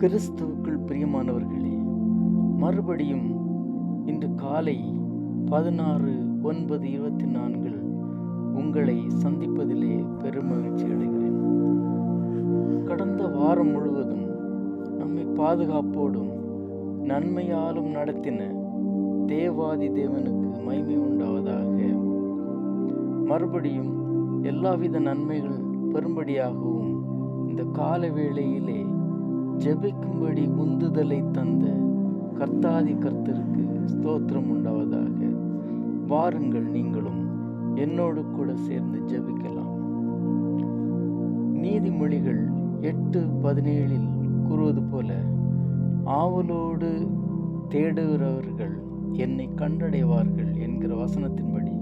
கிறிஸ்துவுக்குள் பிரியமானவர்களே, மறுபடியும் இன்று காலை 16/9/24 உங்களை சந்திப்பதிலே பெருமகிழ்ச்சி அடைகிறேன். கடந்த வாரம் முழுவதும் நம்மை பாதுகாப்போடும் நன்மையாலும் நடத்தின தேவாதி தேவனுக்கு மகிமை உண்டாவதாக. மறுபடியும் எல்லாவித நன்மைகள் பெரும்படியாகவும் இந்த கால வேளையிலே ஜெபிக்கும்படி உந்துதலை தந்த கர்த்தாதி கர்த்தருக்கு ஸ்தோத்திரம் உண்டாவதாக. வாருங்கள், நீங்களும் என்னோடு கூட சேர்ந்து ஜெபிக்கலாம். நீதிமொழிகள் 8:17 கூறுவது போல, ஆவலோடு தேடுகிறவர்கள் என்னை கண்டடைவார்கள் என்கிற வசனத்தின்படி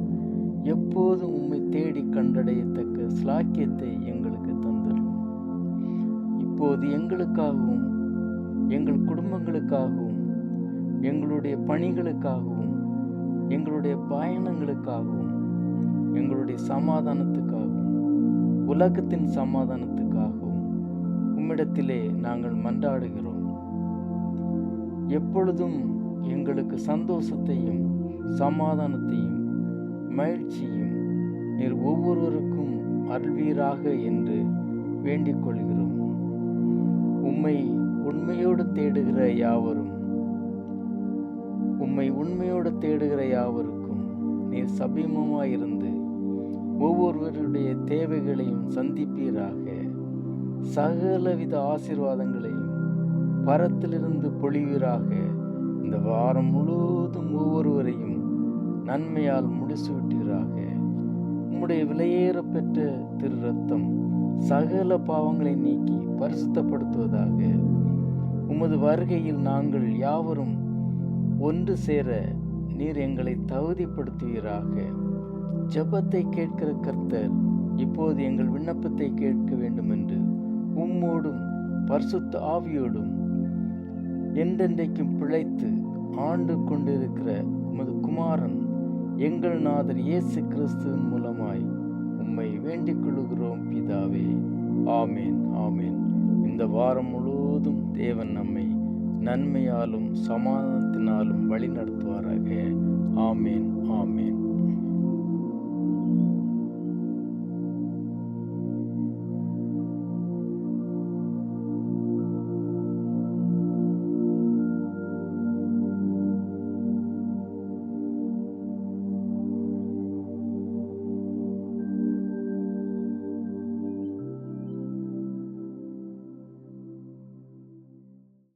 எப்போதும் உம்மை தேடி கண்டடையத்தக்க ஸ்லாக்கியத்தை எங்களுக்கு தந்தரும். இப்போது எங்களுக்காகவும் எங்கள் குடும்பங்களுக்காகவும் எங்களுடைய பணிகளுக்காகவும் எங்களுடைய பயணங்களுக்காகவும் எங்களுடைய சமாதானத்துக்காகவும் உலகத்தின் சமாதானத்துக்காகவும் உம்மிடத்திலே நாங்கள் மன்றாடுகிறோம். எப்பொழுதும் எங்களுக்கு சந்தோஷத்தையும் சமாதானத்தையும் மகிழ்ச்சியும் நீர் ஒவ்வொருவருக்கும் அருள்வீராக என்று வேண்டிக் கொள்கிறோம். உம்மை உண்மையோடு தேடுகிற யாவருக்கும் நீர் சமீபமாயிருந்து ஒவ்வொருவருடைய தேவைகளையும் சந்திப்பீராக. சகலவித ஆசீர்வாதங்களையும் பரத்திலிருந்து பொழிவீராக. இந்த வாரம் முழுவதும் ஒவ்வொருவரையும் நன்மையால் முடிசூட்டீராக. உம்முடைய விலையேற பெற்ற திரு ரத்தம் சகல பாவங்களை நீக்கி பரிசுத்தப்படுத்துவதாக. உமது வருகையில் நாங்கள் யாவரும் ஒன்று சேர நீர் எங்களை தகுதிப்படுத்துவீராக. ஜெபத்தை கேட்கிற கர்த்தர் இப்போது எங்கள் விண்ணப்பத்தை கேட்க வேண்டும் என்று உம்மோடும் பரிசுத்த ஆவியோடும் என்றென்றைக்கும் பிழைத்து ஆண்டு கொண்டிருக்கிற உமது குமாரன் எங்கள் நாதர் இயேசு கிறிஸ்துவின் மூலமாய் உம்மை வேண்டிக் கொள்கிறோம் பிதாவே. ஆமேன், ஆமேன். இந்த வாரம் முழுவதும் தேவன் நம்மை நன்மையாலும் சமாதானத்தினாலும் வழி நடத்துவாராக. ஆமேன், ஆமேன்.